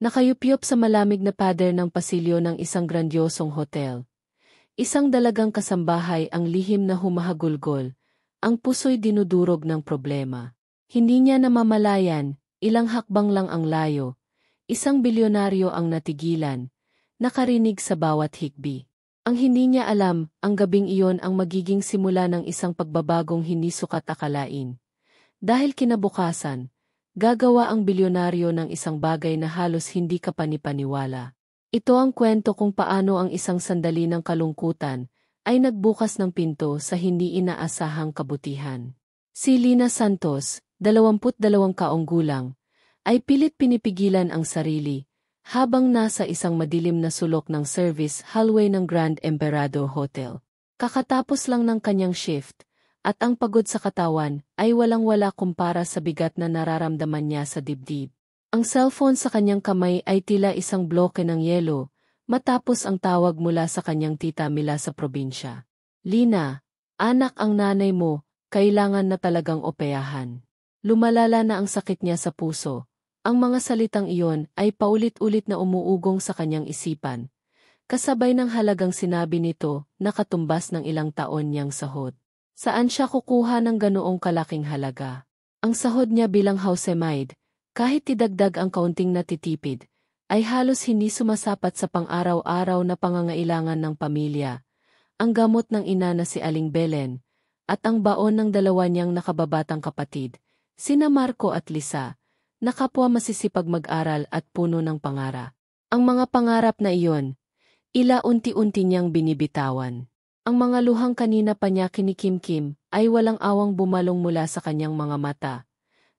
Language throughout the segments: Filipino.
Nakayupyop sa malamig na pader ng pasilyo ng isang grandiosong hotel. Isang dalagang kasambahay ang lihim na humahagulgol, ang puso'y dinudurog ng problema. Hindi niya namamalayan, ilang hakbang lang ang layo, isang bilyonaryo ang natigilan, nakarinig sa bawat hikbi. Ang hindi niya alam, ang gabing iyon ang magiging simula ng isang pagbabagong hindi sukat akalain. Dahil kinabukasan, gagawa ang bilyonaryo ng isang bagay na halos hindi ka panipaniwala. Ito ang kwento kung paano ang isang sandali ng kalungkutan ay nagbukas ng pinto sa hindi inaasahang kabutihan. Si Lina Santos, 22 kaong gulang, ay pilit pinipigilan ang sarili habang nasa isang madilim na sulok ng service hallway ng Grand Emperador Hotel. Kakatapos lang ng kanyang shift, at ang pagod sa katawan ay walang-wala kumpara sa bigat na nararamdaman niya sa dibdib. Ang cellphone sa kanyang kamay ay tila isang bloke ng yelo, matapos ang tawag mula sa kanyang tita Mila sa probinsya. Lina, anak, ang nanay mo, kailangan na talagang opeyahan. Lumalala na ang sakit niya sa puso. Ang mga salitang iyon ay paulit-ulit na umuugong sa kanyang isipan, kasabay ng halagang sinabi nito na katumbas ng ilang taon niyang sahod. Saan siya kukuha ng ganoong kalaking halaga? Ang sahod niya bilang housemaid, kahit idagdag ang kaunting natitipid, ay halos hindi sumasapat sa pang-araw-araw na pangangailangan ng pamilya, ang gamot ng ina na si Aling Belen, at ang baon ng dalawa niyang nakababatang kapatid, sina Marco at Lisa, na kapwa masisipag mag-aral at puno ng pangarap. Ang mga pangarap na iyon, unti-unti niyang binibitawan. Ang mga luhang kanina pa niya kinikimkim ay walang awang bumalong mula sa kanyang mga mata,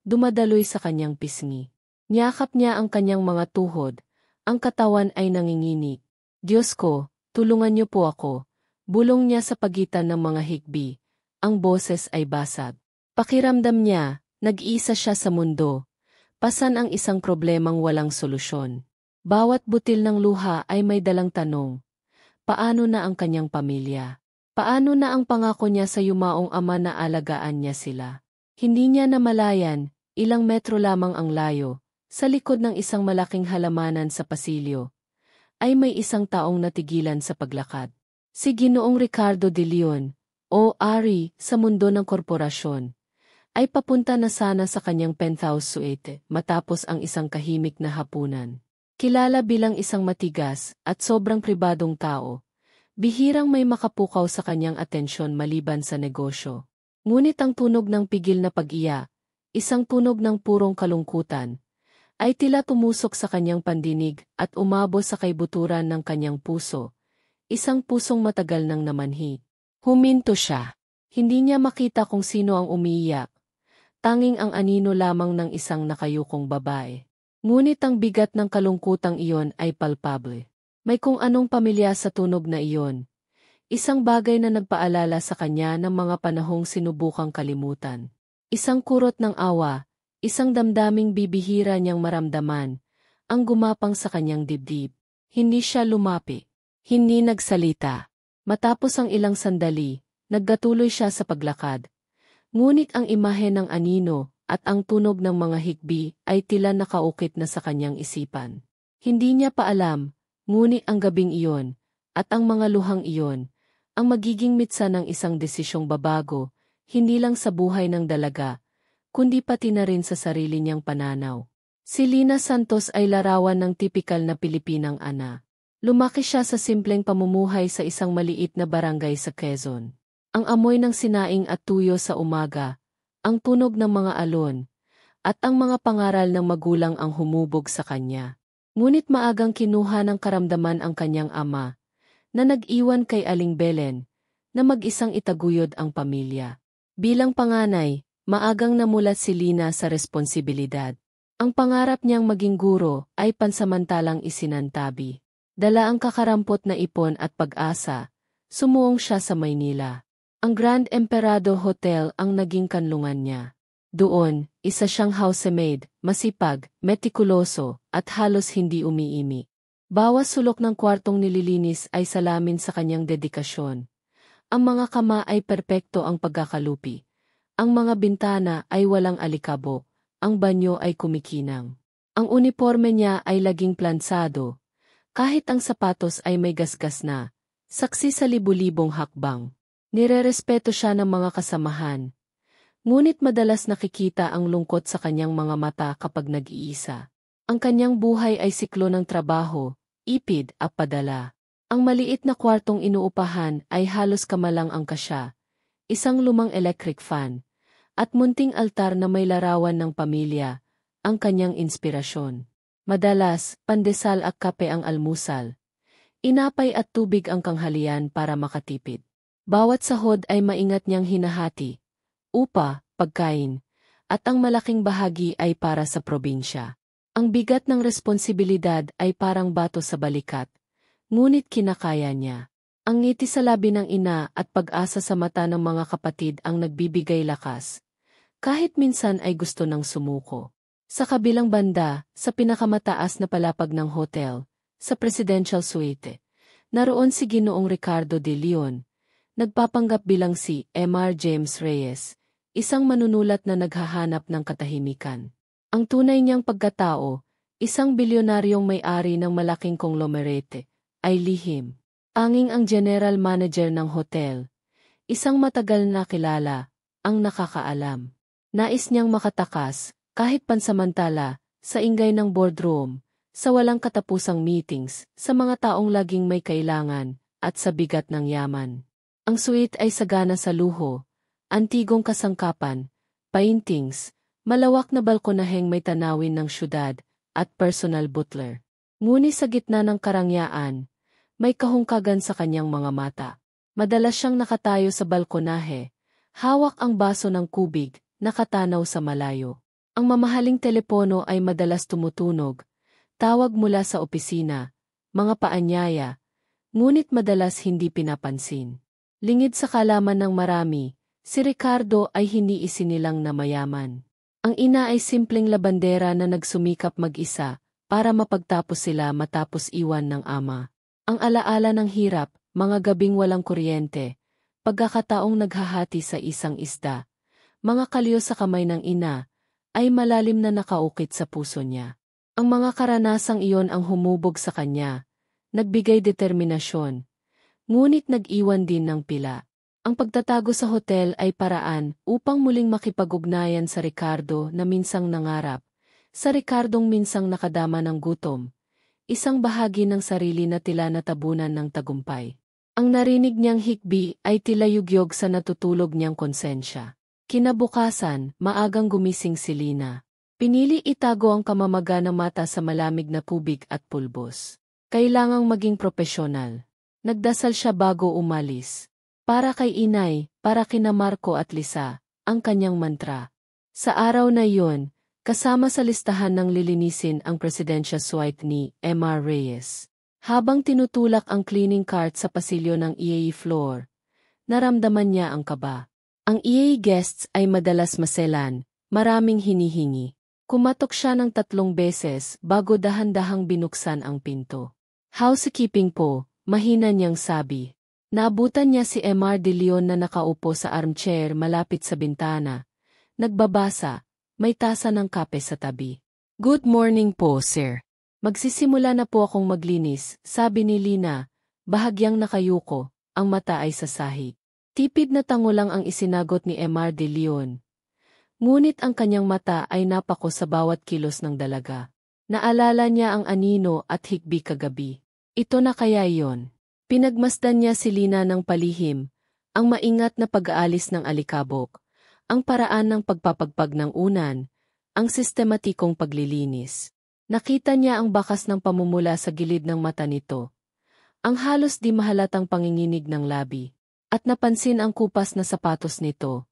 dumadaloy sa kanyang pisngi. Niyakap niya ang kanyang mga tuhod, ang katawan ay nanginginig. Diyos ko, tulungan niyo po ako, bulong niya sa pagitan ng mga hikbi, ang boses ay basag. Pakiramdam niya, nag-iisa siya sa mundo. Pasan ang isang problemang walang solusyon. Bawat butil ng luha ay may dalang tanong. Paano na ang kanyang pamilya? Paano na ang pangako niya sa yumaong ama na alagaan niya sila? Hindi niya namalayan, ilang metro lamang ang layo, sa likod ng isang malaking halamanan sa pasilyo, ay may isang taong natigilan sa paglakad. Si Ginoong Ricardo de Leon, o Ari, sa mundo ng korporasyon, ay papunta na sana sa kanyang penthouse suite matapos ang isang kahimik na hapunan. Kilala bilang isang matigas at sobrang pribadong tao, bihirang may makapukaw sa kanyang atensyon maliban sa negosyo. Ngunit ang tunog ng pigil na pag-iya, isang tunog ng purong kalungkutan, ay tila tumusok sa kanyang pandinig at umabo sa kaibuturan ng kanyang puso, isang pusong matagal nang namanhi. Huminto siya. Hindi niya makita kung sino ang umiiyak. Tanging ang anino lamang ng isang nakayukong babae. Ngunit ang bigat ng kalungkutang iyon ay palpable. May kung anong pamilya sa tunog na iyon. Isang bagay na nagpaalala sa kanya ng mga panahong sinubukang kalimutan. Isang kurot ng awa, isang damdaming bibihira niyang maramdaman, ang gumapang sa kanyang dibdib. Hindi siya lumapi. Hindi nagsalita. Matapos ang ilang sandali, nagdatuloy siya sa paglakad. Ngunit ang imahe ng anino at ang tunog ng mga hikbi ay tila nakaukit na sa kanyang isipan. Hindi niya pa alam, ngunit ang gabing iyon, at ang mga luhang iyon, ang magiging mitsa ng isang desisyong babago, hindi lang sa buhay ng dalaga, kundi pati na rin sa sarili niyang pananaw. Si Lina Santos ay larawan ng tipikal na Pilipinang ana. Lumaki siya sa simpleng pamumuhay sa isang maliit na barangay sa Quezon. Ang amoy ng sinaing at tuyo sa umaga, ang tunog ng mga alon, at ang mga pangaral ng magulang ang humubog sa kanya. Ngunit maagang kinuha ng karamdaman ang kanyang ama, na nag-iwan kay Aling Belen, na mag-isang itaguyod ang pamilya. Bilang panganay, maagang namulat si Lina sa responsibilidad. Ang pangarap niyang maging guro ay pansamantalang isinantabi. Dala ang kakarampot na ipon at pag-asa, sumuong siya sa Maynila. Ang Grand Emperador Hotel ang naging kanlungan niya. Doon, isa siyang housemaid, masipag, metikuloso, at halos hindi umiimi. Bawas sulok ng kwartong nililinis ay salamin sa kanyang dedikasyon. Ang mga kama ay perpekto ang pagkakalupi. Ang mga bintana ay walang alikabok. Ang banyo ay kumikinang. Ang uniforme niya ay laging plansado, kahit ang sapatos ay may gasgas na, saksi sa libu-libong hakbang. Nirerespeto siya ng mga kasamahan, ngunit madalas nakikita ang lungkot sa kanyang mga mata kapag nag-iisa. Ang kanyang buhay ay siklo ng trabaho, ipid at padala. Ang maliit na kwartong inuupahan ay halos kamalang ang kasya, isang lumang electric fan, at munting altar na may larawan ng pamilya, ang kanyang inspirasyon. Madalas, pandesal at kape ang almusal. Inapay at tubig ang kanghalian para makatipid. Bawat sahod ay maingat niyang hinahati. Upa, pagkain, at ang malaking bahagi ay para sa probinsya. Ang bigat ng responsibilidad ay parang bato sa balikat, ngunit kinakaya niya. Ang ngiti sa labi ng ina at pag-asa sa mata ng mga kapatid ang nagbibigay lakas, kahit minsan ay gusto nang sumuko. Sa kabilang banda, sa pinakamataas na palapag ng hotel, sa Presidential Suite, naroon si Ginoong Ricardo de Leon, nagpapanggap bilang si Mr. James Reyes, isang manunulat na naghahanap ng katahimikan. Ang tunay niyang pagkatao, isang bilyonaryong may-ari ng malaking konglomerate, ay lihim. Tanging ang general manager ng hotel, isang matagal na kilala, ang nakakaalam. Nais niyang makatakas, kahit pansamantala, sa ingay ng boardroom, sa walang katapusang meetings, sa mga taong laging may kailangan, at sa bigat ng yaman. Ang suite ay sagana sa luho, antigong kasangkapan, paintings, malawak na balkonaheng may tanawin ng syudad, at personal butler. Ngunit sa gitna ng karangyaan, may kahungkagan sa kanyang mga mata. Madalas siyang nakatayo sa balkonahe, hawak ang baso ng kubig, nakatanaw sa malayo. Ang mamahaling telepono ay madalas tumutunog, tawag mula sa opisina, mga paanyaya, ngunit madalas hindi pinapansin. Lingid sa kalaman ng marami, si Ricardo ay hindi isinilang na mayaman. Ang ina ay simpleng labandera na nagsumikap mag-isa para mapagtapos sila matapos iwan ng ama. Ang alaala ng hirap, mga gabing walang kuryente, pagkakataong naghahati sa isang isda, mga kalyo sa kamay ng ina, ay malalim na nakaukit sa puso niya. Ang mga karanasang iyon ang humubog sa kanya, nagbigay determinasyon, ngunit nag-iwan din ng pila. Ang pagtatago sa hotel ay paraan upang muling makipag-ugnayan sa Ricardo na minsang nangarap, sa Ricardong minsang nakadama ng gutom, isang bahagi ng sarili na tila natabunan ng tagumpay. Ang narinig niyang hikbi ay tila yugyog sa natutulog niyang konsensya. Kinabukasan, maagang gumising si Lina. Pinili itago ang kamamaga ng mata sa malamig na tubig at pulbos. Kailangang maging propesyonal. Nagdasal siya bago umalis. Para kay inay, para kina Marco at Lisa, ang kanyang mantra. Sa araw na iyon, kasama sa listahan ng lilinisin ang Presidential Suite ni Mr. Reyes. Habang tinutulak ang cleaning cart sa pasilyo ng EA floor, naramdaman niya ang kaba. Ang EA guests ay madalas maselan, maraming hinihingi. Kumatok siya ng 3 beses bago dahan-dahang binuksan ang pinto. Housekeeping po, mahina niyang sabi. Naabutan niya si Mr. De Leon na nakaupo sa armchair malapit sa bintana. Nagbabasa, may tasa ng kape sa tabi. Good morning po, sir. Magsisimula na po akong maglinis, sabi ni Lina, bahagyang nakayuko, ang mata ay sa sahig. Tipid na tango lang ang isinagot ni Mr. De Leon. Ngunit ang kanyang mata ay napako sa bawat kilos ng dalaga. Naalala niya ang anino at hikbi kagabi. Ito na kaya iyon. Pinagmasdan niya si Lina ng palihim, ang maingat na pag-aalis ng alikabok, ang paraan ng pagpapagpag ng unan, ang sistematikong paglilinis. Nakita niya ang bakas ng pamumula sa gilid ng mata nito, ang halos di mahalatang panginginig ng labi. At napansin ang kupas na sapatos nito,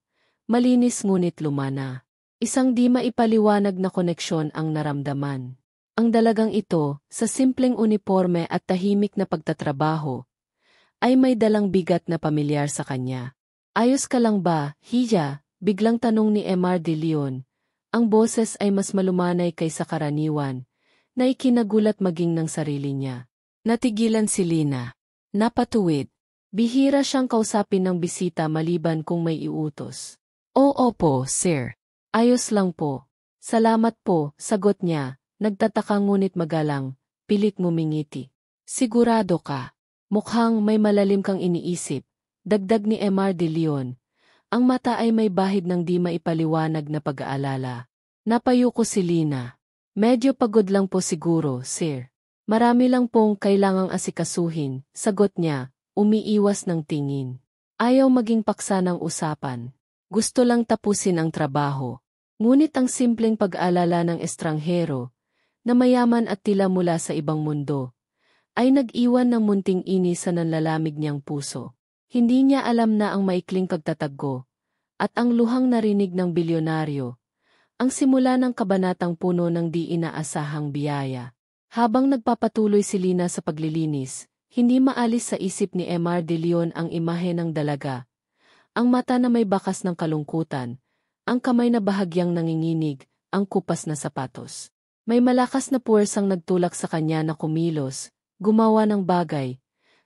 malinis ngunit lumana. Isang di maipaliwanag na koneksyon ang naramdaman. Ang dalagang ito, sa simpleng uniforme at tahimik na pagtatrabaho, ay may dalang bigat na pamilyar sa kanya. Ayos ka lang ba, Hiya? Biglang tanong ni Mr. De Leon. Ang boses ay mas malumanay kaysa karaniwan, na ikinagulat maging ng sarili niya. Natigilan si Lina. Napatuwid. Bihira siyang kausapin ng bisita maliban kung may iutos. Oo po, sir. Ayos lang po. Salamat po, sagot niya, nagtataka ngunit magalang, pilit ngumingiti. Sigurado ka. Mukhang may malalim kang iniisip, dagdag ni Mr. De Leon. Ang mata ay may bahid ng di maipaliwanag na pag-aalala. Napayuko si Lina. Medyo pagod lang po siguro, sir. Marami lang pong kailangang asikasuhin, sagot niya, umiiwas ng tingin. Ayaw maging paksa ng usapan. Gusto lang tapusin ang trabaho. Ngunit ang simpleng pag-alala ng estranghero, na mayaman at tila mula sa ibang mundo, ay nag-iwan ng munting inis sa nanlalamig niyang puso. Hindi niya alam na ang maikling pagtataggo, at ang luhang narinig ng bilyonaryo, ang simula ng kabanatang puno ng di inaasahang biyaya. Habang nagpapatuloy si Lina sa paglilinis, hindi maalis sa isip ni Mr. De Leon ang imahe ng dalaga. Ang mata na may bakas ng kalungkutan, ang kamay na bahagyang nanginginig, ang kupas na sapatos. May malakas na puwersang nagtulak sa kanya na kumilos, gumawa ng bagay,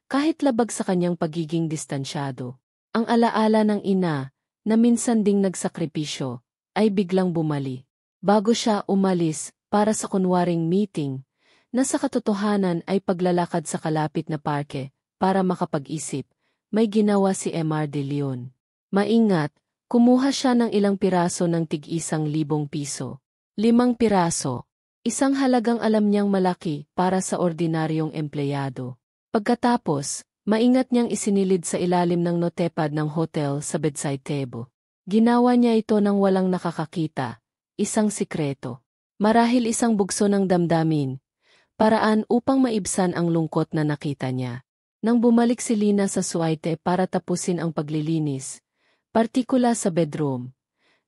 kahit labag sa kanyang pagiging distansyado. Ang alaala ng ina, na minsan ding nagsakripisyo, ay biglang bumali. Bago siya umalis, para sa kunwaring meeting, na sa katotohanan ay paglalakad sa kalapit na parke, para makapag-isip, may ginawa si Mr. De Leon. Maingat, kumuha siya ng ilang piraso ng tig-1,000 piso. 5 piraso. Isang halagang alam niyang malaki para sa ordinaryong empleyado. Pagkatapos, maingat niyang isinilid sa ilalim ng notepad ng hotel sa bedside table. Ginawa niya ito nang walang nakakakita, isang sikreto. Marahil isang bugso ng damdamin, paraan upang maibsan ang lungkot na nakita niya. Nang bumalik si Lina sa suwaite para tapusin ang paglilinis, partikula sa bedroom,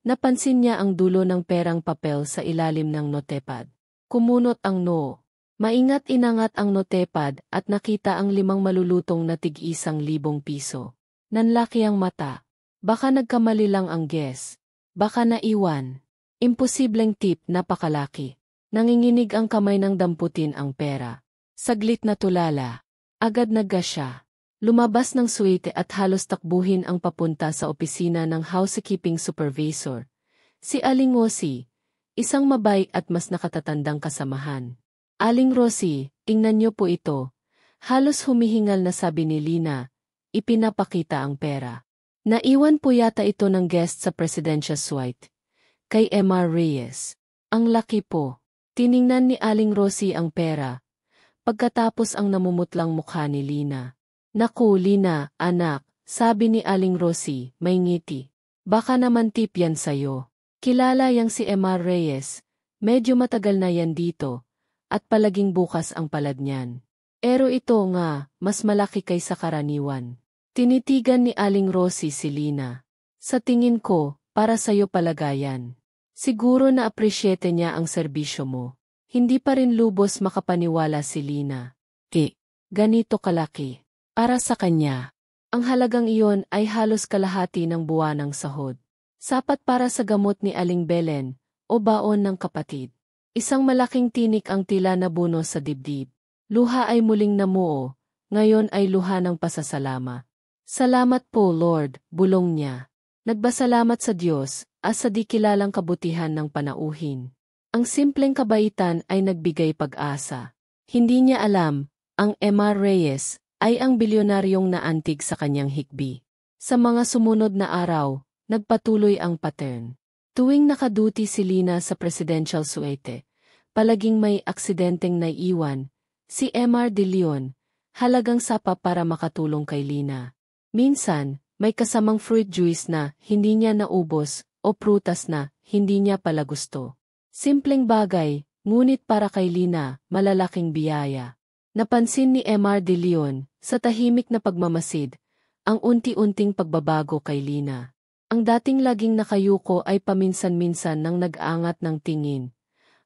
napansin niya ang dulo ng perang papel sa ilalim ng notepad. Kumunot ang noo. Maingat inangat ang notepad at nakita ang 5 malulutong na tig-1,000 piso. Nanlaki ang mata. Baka nagkamali lang ang guess. Baka naiwan. Imposibleng tip, napakalaki. Nanginginig ang kamay ng damputin ang pera. Saglit na tulala. Agad naggasya. Lumabas ng suite at halos takbuhin ang papunta sa opisina ng housekeeping supervisor. Si Aling Rosie, isang mabait at mas nakatatandang kasamahan. Aling Rosie, tingnan niyo po ito. Halos humihingal na sabi ni Lina, ipinapakita ang pera. Naiwan po yata ito ng guest sa presidential suite. Kay Mr. Reyes. Ang laki po. Tiningnan ni Aling Rosie ang pera. Pagkatapos ang namumutlang mukha ni Lina. Naku Lina, anak, sabi ni Aling Rosie, may ngiti. Baka naman tip yan sa'yo. Kilala yang si Mr. Reyes, medyo matagal na yan dito, at palaging bukas ang palad niyan. Pero ito nga, mas malaki kaysa karaniwan. Tinitigan ni Aling Rosie si Lina. Sa tingin ko, para sa'yo palagayan. Siguro na-appreciate niya ang serbisyo mo. Hindi pa rin lubos makapaniwala si Lina. Ganito kalaki. Para sa kanya. Ang halagang iyon ay halos kalahati ng buwanang sahod. Sapat para sa gamot ni Aling Belen, o baon ng kapatid. Isang malaking tinik ang tila nabuno sa dibdib. Luha ay muling namuo, ngayon ay luha ng pasasalama. Salamat po Lord, bulong niya. Nagbasalamat sa Diyos, sa di kilalang kabutihan ng panauhin. Ang simpleng kabaitan ay nagbigay pag-asa. Hindi niya alam, ang Mr. Reyes ay ang bilyonaryong naantig sa kanyang hikbi. Sa mga sumunod na araw, nagpatuloy ang pattern. Tuwing nakaduty si Lina sa presidential suite, palaging may aksidenteng naiiwan, si Mr. De Leon, halagang sapa para makatulong kay Lina. Minsan, may kasamang fruit juice na hindi niya naubos o prutas na hindi niya pala gusto. Simpleng bagay, ngunit para kay Lina, malalaking biyaya. Napansin ni Mr. De Leon, sa tahimik na pagmamasid, ang unti-unting pagbabago kay Lina. Ang dating laging nakayuko ay paminsan-minsan nang nag-aangat ng tingin.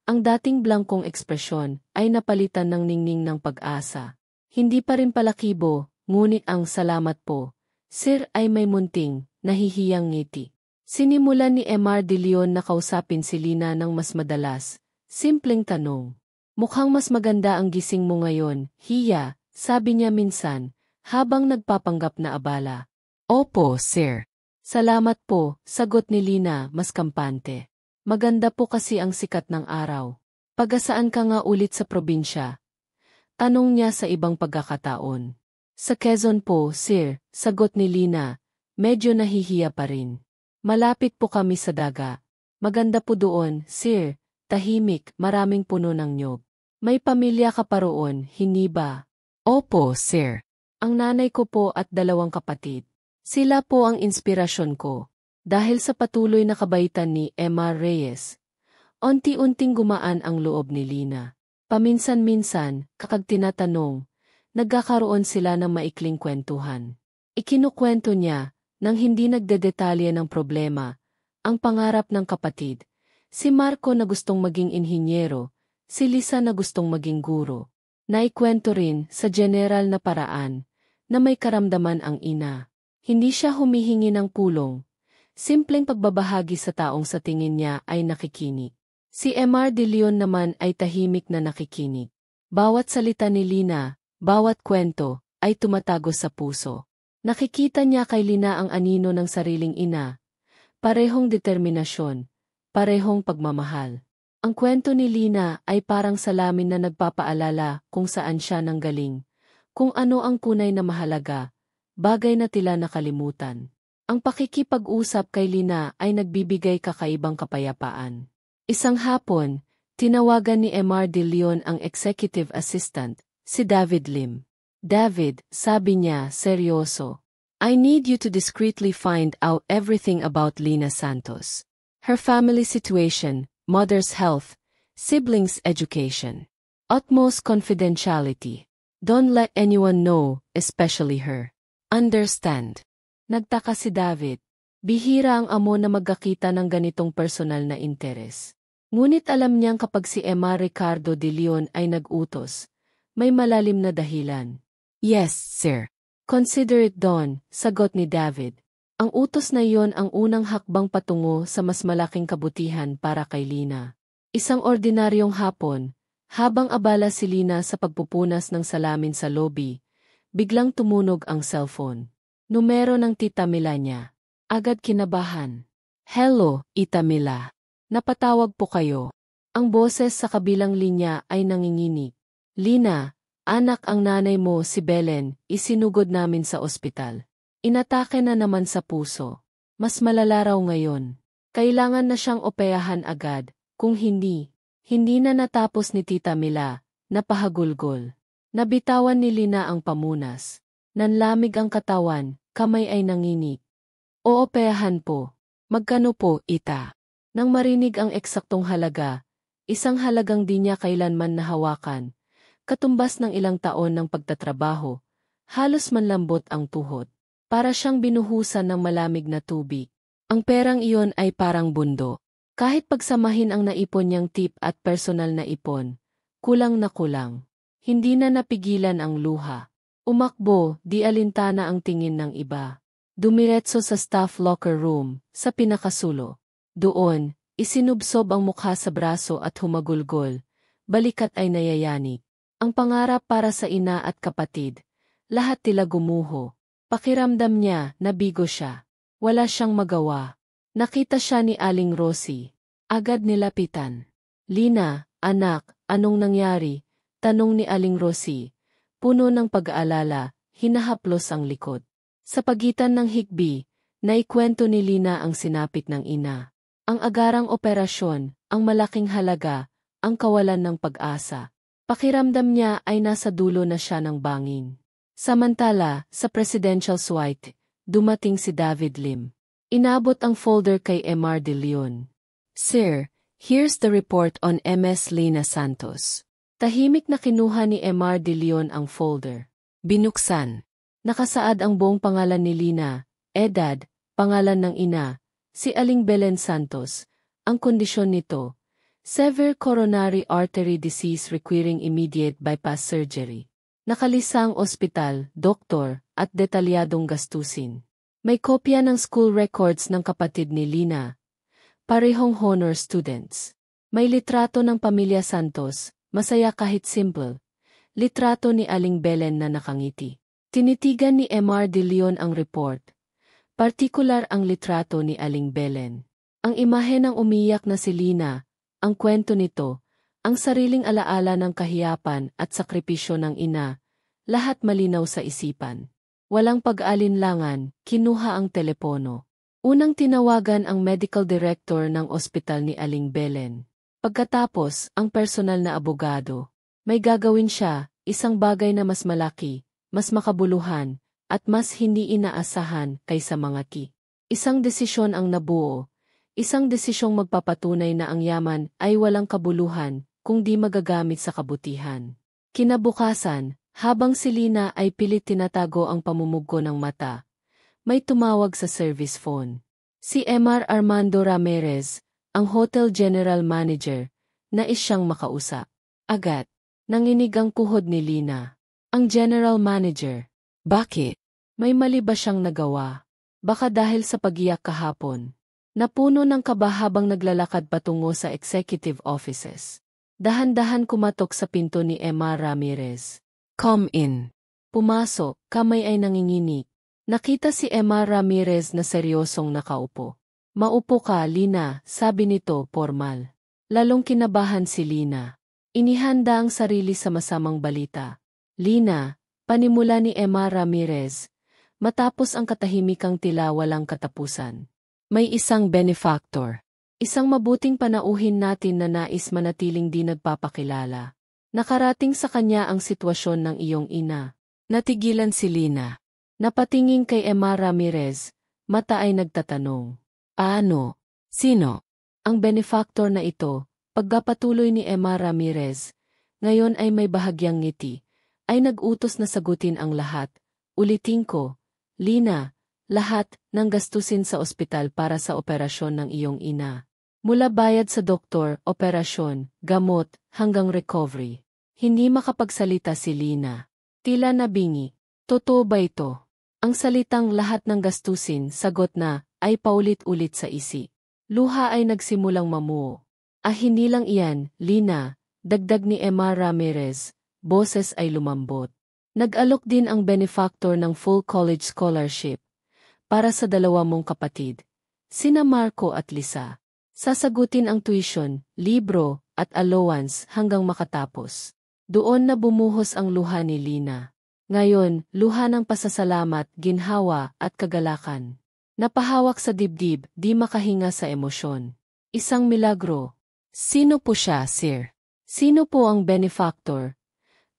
Ang dating blangkong ekspresyon ay napalitan ng ningning ng pag-asa. Hindi pa rin palakibo, ngunit ang salamat po, sir ay may munting, nahihiyang ngiti. Sinimulan ni Mr. De Leon na kausapin si Lina ng mas madalas. Simpleng tanong. Mukhang mas maganda ang gising mo ngayon, hiya, sabi niya minsan, habang nagpapanggap na abala. Opo, sir. Salamat po, sagot ni Lina mas kampante. Maganda po kasi ang sikat ng araw. Pagasaan ka nga ulit sa probinsya? Tanong niya sa ibang pagkakataon. Sa Quezon po, sir, sagot ni Lina, medyo nahihiya pa rin. Malapit po kami sa daga. Maganda po doon, sir, tahimik, maraming puno ng nyog. May pamilya ka pa roon, hindi ba? Opo, sir. Ang nanay ko po at 2 kapatid. Sila po ang inspirasyon ko. Dahil sa patuloy na kabaitan ni Emma Reyes, unti-unting gumaan ang loob ni Lina. Paminsan-minsan, kapag tinatanong, nagkakaroon sila ng maikling kwentuhan. Ikinukwento niya, nang hindi nagdedetalye ng problema, ang pangarap ng kapatid. Si Marco na gustong maging inhinyero, si Lisa na gustong maging guro. Naikwento rin sa general na paraan, na may karamdaman ang ina. Hindi siya humihingi ng pulong. Simpleng pagbabahagi sa taong sa tingin niya ay nakikinig. Si Emar de Leon naman ay tahimik na nakikinig. Bawat salita ni Lina, bawat kwento, ay tumatago sa puso. Nakikita niya kay Lina ang anino ng sariling ina. Parehong determinasyon, parehong pagmamahal. Ang kwento ni Lina ay parang salamin na nagpapaalala kung saan siya nanggaling, kung ano ang tunay na mahalaga, bagay na tila nakalimutan. Ang pakikipag-usap kay Lina ay nagbibigay kakaibang kapayapaan. Isang hapon, tinawagan ni Emar de Leon ang executive assistant, si David Lim. David, sabi niya, seryoso. I need you to discreetly find out everything about Lina Santos. Her family situation, mother's health, siblings' education. Utmost confidentiality. Don't let anyone know, especially her. Understand? Nagtaka si David. Bihira ang amo na magkakita ng ganitong personal na interes. Ngunit alam niyang kapag si Emma Ricardo de Leon ay nag-utos, may malalim na dahilan. Yes, sir. Consider it done, sagot ni David. Ang utos na iyon ang unang hakbang patungo sa mas malaking kabutihan para kay Lina. Isang ordinaryong hapon, habang abala si Lina sa pagpupunas ng salamin sa lobby, biglang tumunog ang cellphone. Numero ng Tita Mila niya. Agad kinabahan. Hello, Tita Mila. Napatawag po kayo. Ang boses sa kabilang linya ay nanginginig. Lina, anak, ang nanay mo si Belen, isinugod namin sa ospital. Inatake na naman sa puso. Mas malala raw ngayon. Kailangan na siyang opeyahan agad, kung hindi na natapos ni Tita Mila, napahagulgol. Nabitawan ni Lina ang pamunas. Nanlamig ang katawan, kamay ay nanginig. Oopeyahan po. Magkano po, ita? Nang marinig ang eksaktong halaga, isang halagang di niya kailanman nahawakan, katumbas ng ilang taon ng pagtatrabaho, halos manlambot ang tuhod. Para siyang binuhusan ng malamig na tubig. Ang perang iyon ay parang bundo. Kahit pagsamahin ang naipon niyang tip at personal na ipon, kulang na kulang. Hindi na napigilan ang luha. Umakbo, di alintana ang tingin ng iba. Dumiretso sa staff locker room, sa pinakasulo. Doon, isinubsob ang mukha sa braso at humagulgol. Balikat ay nayayanig. Ang pangarap para sa ina at kapatid. Lahat tila gumuho. Pakiramdam niya, nabigo siya. Wala siyang magawa. Nakita siya ni Aling Rosie. Agad nilapitan. Lina, anak, anong nangyari? Tanong ni Aling Rosie. Puno ng pag-aalala, hinahaplos ang likod. Sa pagitan ng higbi, naikwento ni Lina ang sinapit ng ina. Ang agarang operasyon, ang malaking halaga, ang kawalan ng pag-asa. Pakiramdam niya ay nasa dulo na siya ng bangin. Samantala, sa presidential suite, dumating si David Lim. Inabot ang folder kay Emar de Leon. Sir, here's the report on Ms. Lina Santos. Tahimik na kinuha ni Emar de Leon ang folder. Binuksan. Nakasaad ang buong pangalan ni Lina, edad, pangalan ng ina, si Aling Belen Santos. Ang kondisyon nito, severe coronary artery disease requiring immediate bypass surgery. Nakalisa ang ospital, doktor, at detalyadong gastusin. May kopya ng school records ng kapatid ni Lina. Parehong honor students. May litrato ng pamilya Santos, masaya kahit simple. Litrato ni Aling Belen na nakangiti. Tinitigan ni Emar de Leon ang report. Partikular ang litrato ni Aling Belen. Ang imahe ng umiyak na si Lina, ang kwento nito, Ang sariling alaala ng kahiyapan at sakripisyo ng ina, lahat malinaw sa isipan. Walang pag-alinlangan, kinuha ang telepono. Unang tinawagan ang medical director ng ospital ni Aling Belen. Pagkatapos, ang personal na abogado. May gagawin siya, isang bagay na mas malaki, mas makabuluhan, at mas hindi inaasahan kaysa mga Isang desisyon ang nabuo. Isang desisyong magpapatunay na ang yaman ay walang kabuluhan kung di magagamit sa kabutihan. Kinabukasan, habang si Lina ay pilit tinatago ang pamumugko ng mata, may tumawag sa service phone. Si Mr. Armando Ramirez, ang hotel general manager, nais siyang makausap. Agad, nanginig ang kuhod ni Lina. Ang general manager. Bakit? May mali ba siyang nagawa? Baka dahil sa pagiyak kahapon. Napuno ng kaba habang naglalakad patungo sa executive offices. Dahan-dahan kumatok sa pinto ni Emma Ramirez. Come in. Pumasok, kamay ay nanginginig. Nakita si Emma Ramirez na seryosong nakaupo. Maupo ka, Lina, sabi nito, formal. Lalong kinabahan si Lina. Inihanda ang sarili sa masamang balita. Lina, panimula ni Emma Ramirez, matapos ang katahimikang tila walang katapusan. May isang benefactor. Isang mabuting panauhin natin na nais manatiling di nagpapakilala. Nakarating sa kanya ang sitwasyon ng iyong ina. Natigilan si Lina. Napatingin kay Emma Ramirez, mata ay nagtatanong. Ano? Sino? Ang benefactor na ito, pagpapatuloy ni Emma Ramirez, ngayon ay may bahagyang ngiti, ay nag-utos na sagutin ang lahat. Ulitin ko, Lina, lahat ng gastusin sa ospital para sa operasyon ng iyong ina. Mula bayad sa doktor, operasyon, gamot, hanggang recovery. Hindi makapagsalita si Lina. Tila nabingi. Totoo ba ito? Ang salitang lahat ng gastusin, sagot na, ay paulit-ulit sa isi. Luha ay nagsimulang mamuo. Hindi lang iyan, Lina, dagdag ni Emma Ramirez, boses ay lumambot. Nag-alok din ang benefactor ng full college scholarship para sa dalawa mong kapatid, sina Marco at Lisa. Sasagutin ang tuition, libro, at allowance hanggang makatapos. Doon na bumuhos ang luha ni Lina. Ngayon, luha ng pasasalamat, ginhawa, at kagalakan. Napahawak sa dibdib, di makahinga sa emosyon. Isang milagro. Sino po siya, sir? Sino po ang benefactor?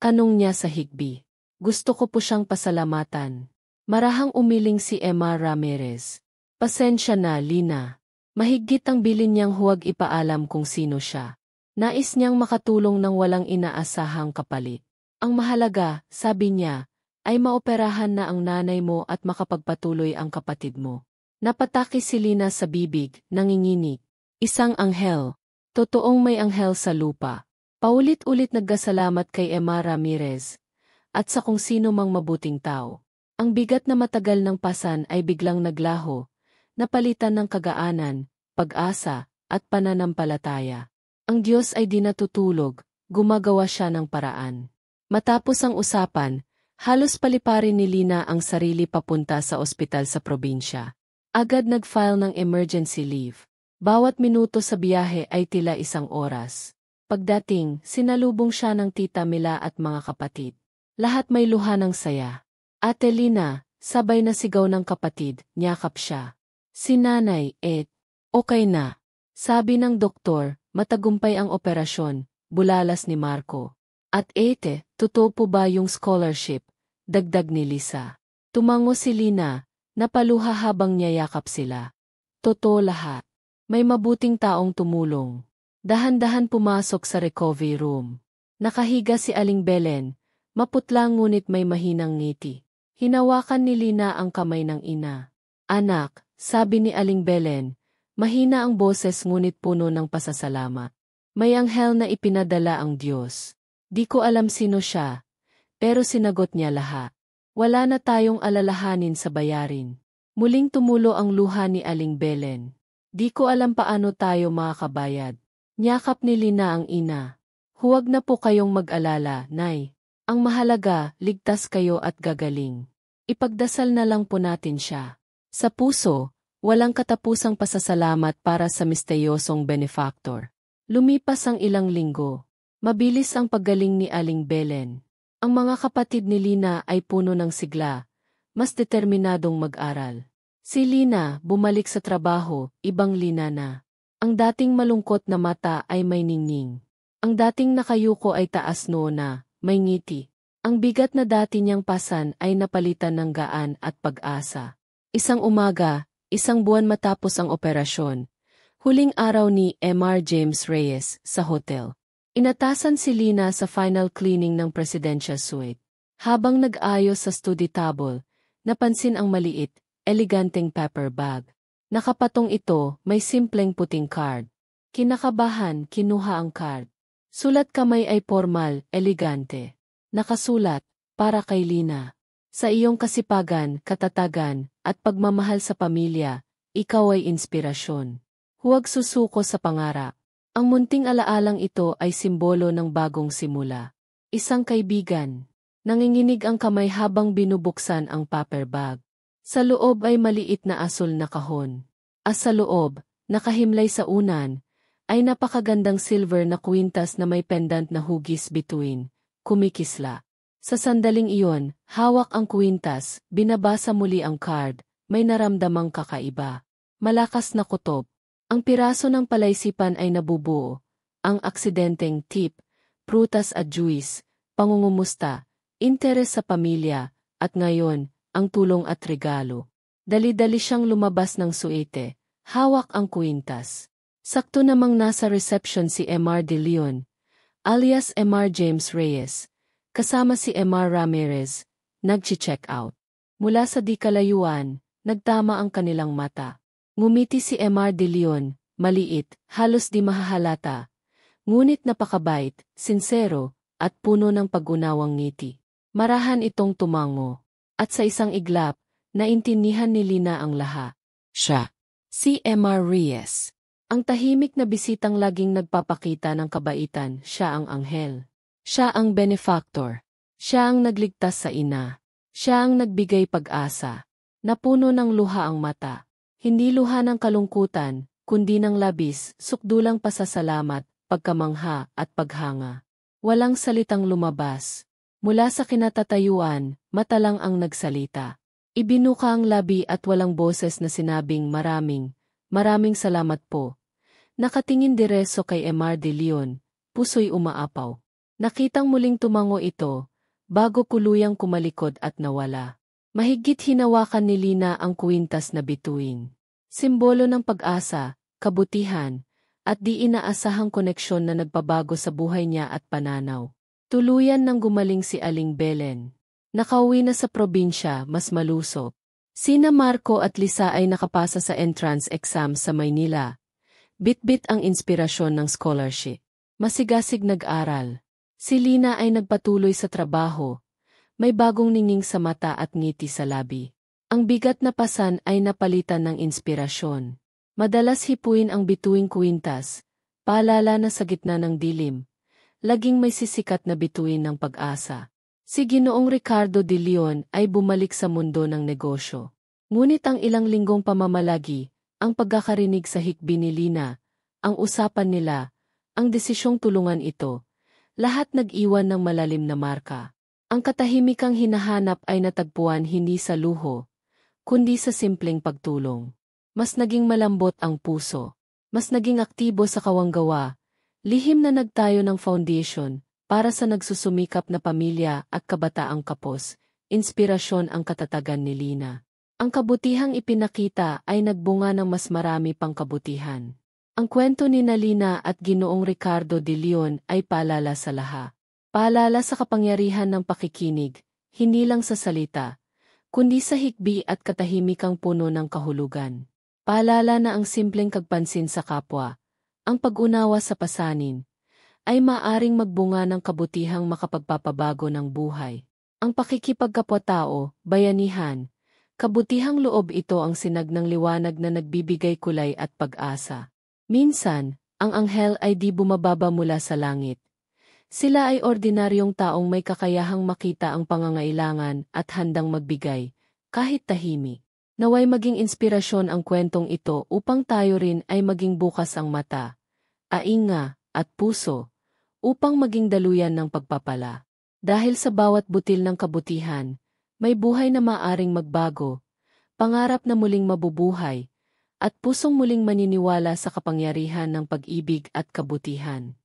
Kanong niya sa higbi. Gusto ko po siyang pasalamatan. Marahang umiling si Emma Ramirez. Pasensya na, Lina. Mahigit ang bilin niyang huwag ipaalam kung sino siya. Nais niyang makatulong ng walang inaasahang kapalit. Ang mahalaga, sabi niya, ay maoperahan na ang nanay mo at makapagpatuloy ang kapatid mo. Napataki si Lina sa bibig, nanginginig. Isang anghel. Totoong may anghel sa lupa. Paulit-ulit naggasalamat kay Emma Ramirez at sa kung sino mang mabuting tao. Ang bigat na matagal ng pasan ay biglang naglaho, napalitan ng kagaanan, pag-asa, at pananampalataya. Ang Diyos ay di natutulog, gumagawa siya ng paraan. Matapos ang usapan, halos paliparin ni Lina ang sarili papunta sa ospital sa probinsya. Agad nag-file ng emergency leave. Bawat minuto sa biyahe ay tila isang oras. Pagdating, sinalubong siya ng tita Mila at mga kapatid. Lahat may luha ng saya. Ate Lina, sabay na sigaw ng kapatid, niyakap siya. Si nanay, okay na. Sabi ng doktor, matagumpay ang operasyon, bulalas ni Marco. At totoo po ba yung scholarship? Dagdag ni Lisa. Tumango si Lina, napaluha habang niyayakap sila. Totoo lahat. May mabuting taong tumulong. Dahan-dahan pumasok sa recovery room. Nakahiga si Aling Belen, maputla ngunit may mahinang ngiti. Hinawakan ni Lina ang kamay ng ina. Anak, sabi ni Aling Belen, mahina ang boses ngunit puno ng pasasalamat. May anghel na ipinadala ang Diyos. Di ko alam sino siya, pero sinagot niya lahat. Wala na tayong alalahanin sa bayarin. Muling tumulo ang luha ni Aling Belen. Di ko alam paano tayo makakabayad. Niyakap ni Lina ang ina. Huwag na po kayong mag-alala, Nay. Ang mahalaga, ligtas kayo at gagaling. Ipagdasal na lang po natin siya. Sa puso, walang katapusang pasasalamat para sa misteryosong benefactor. Lumipas ang ilang linggo. Mabilis ang paggaling ni Aling Belen. Ang mga kapatid ni Lina ay puno ng sigla, mas determinadong mag-aral. Si Lina, bumalik sa trabaho, ibang Lina na. Ang dating malungkot na mata ay may ningning. Ang dating nakayuko ay taas noo na, may ngiti. Ang bigat na dati niyang pasan ay napalitan ng gaan at pag-asa. Isang umaga, isang buwan matapos ang operasyon, huling araw ni Mr. James Reyes sa hotel. Inatasan si Lina sa final cleaning ng presidential suite. Habang nag-ayos sa study table, napansin ang maliit, eleganteng paper bag. Nakapatong ito, may simpleng puting card. Kinakabahan, kinuha ang card. Sulat kamay ay formal, elegante. Nakasulat, para kay Lina. Sa iyong kasipagan, katatagan, at pagmamahal sa pamilya, ikaw ay inspirasyon. Huwag susuko sa pangarap. Ang munting alaalang ito ay simbolo ng bagong simula. Isang kaibigan. Nanginginig ang kamay habang binubuksan ang paper bag. Sa loob ay maliit na asul na kahon. Sa loob, nakahimlay sa unan, ay napakagandang silver na kwintas na may pendant na hugis bituin. Kumikisla. Sa sandaling iyon, hawak ang kwintas, binabasa muli ang card, may naramdamang kakaiba. Malakas na kutob. Ang piraso ng palaisipan ay nabubuo. Ang aksidenteng tip, prutas at juice, pangungumusta, interes sa pamilya, at ngayon, ang tulong at regalo. Dali-dali siyang lumabas ng suete, hawak ang kwintas. Sakto namang nasa reception si Mr. De Leon, alias Mr. James Reyes, kasama si Mr. Ramirez, nag-check out. Mula sa di kalayuan, nagtama ang kanilang mata. Ngumiti si Mr. De Leon, maliit, halos di mahahalata. Ngunit napakabait, sinsero, at puno ng pag-unawang ngiti. Marahan itong tumango. At sa isang iglap, naintindihan ni Lina ang laha. Siya. Si Mr. Reyes. Ang tahimik na bisitang laging nagpapakita ng kabaitan, siya ang anghel. Siya ang benefactor. Siya ang nagligtas sa ina. Siya ang nagbigay pag-asa. Napuno ng luha ang mata. Hindi luha ng kalungkutan, kundi ng labis, sukdulang pasasalamat, pagkamangha at paghanga. Walang salitang lumabas. Mula sa kinatatayuan, mata lang ang nagsalita. Ibinuka ang labi at walang boses na sinabing maraming salamat po. Nakatingin diretso kay Mr. De Leon, puso'y umaapaw. Nakitang muling tumango ito, bago kuluyang kumalikod at nawala. Mahigit hinawakan ni Lina ang kwintas na bituin. Simbolo ng pag-asa, kabutihan, at di inaasahang koneksyon na nagpabago sa buhay niya at pananaw. Tuluyan nang gumaling si Aling Belen. Nakauwi na sa probinsya, mas malusog. Sina Marco at Lisa ay nakapasa sa entrance exam sa Maynila. Bit-bit ang inspirasyon ng scholarship. Masigasig nag-aral. Si Lina ay nagpatuloy sa trabaho. May bagong ningning sa mata at ngiti sa labi. Ang bigat na pasan ay napalitan ng inspirasyon. Madalas hipuin ang bituing kwintas, paalala na sa gitna ng dilim. Laging may sisikat na bituin ng pag-asa. Si Ginoong Ricardo de Leon ay bumalik sa mundo ng negosyo. Ngunit ang ilang linggong pamamalagi, ang pagkakarinig sa hikbi ni Lina, ang usapan nila, ang desisyong tulungan ito, lahat nag-iwan ng malalim na marka. Ang katahimikang hinahanap ay natagpuan hindi sa luho, kundi sa simpleng pagtulong. Mas naging malambot ang puso, mas naging aktibo sa kawanggawa, lihim na nagtayo ng foundation para sa nagsusumikap na pamilya at kabataang kapos, inspirasyon ang katatagan ni Lina. Ang kabutihang ipinakita ay nagbunga ng mas marami pang kabutihan. Ang kwento ni Lina at Ginoong Ricardo de Leon ay paalala sa laha. Paalala sa kapangyarihan ng pakikinig, hindi lang sa salita, kundi sa hikbi at katahimikang puno ng kahulugan. Paalala na ang simpleng kagpansin sa kapwa, ang pag-unawa sa pasanin, ay maaring magbunga ng kabutihang makapagpapabago ng buhay. Ang pakikipagkapwa-tao, bayanihan, kabutihang loob ito ang sinag ng liwanag na nagbibigay kulay at pag-asa. Minsan, ang anghel ay di bumababa mula sa langit. Sila ay ordinaryong taong may kakayahang makita ang pangangailangan at handang magbigay, kahit tahimik. Naway maging inspirasyon ang kwentong ito upang tayo rin ay maging bukas ang mata, ainga, at puso, upang maging daluyan ng pagpapala. Dahil sa bawat butil ng kabutihan, may buhay na maaring magbago, pangarap na muling mabubuhay, at pusong muling maniniwala sa kapangyarihan ng pag-ibig at kabutihan.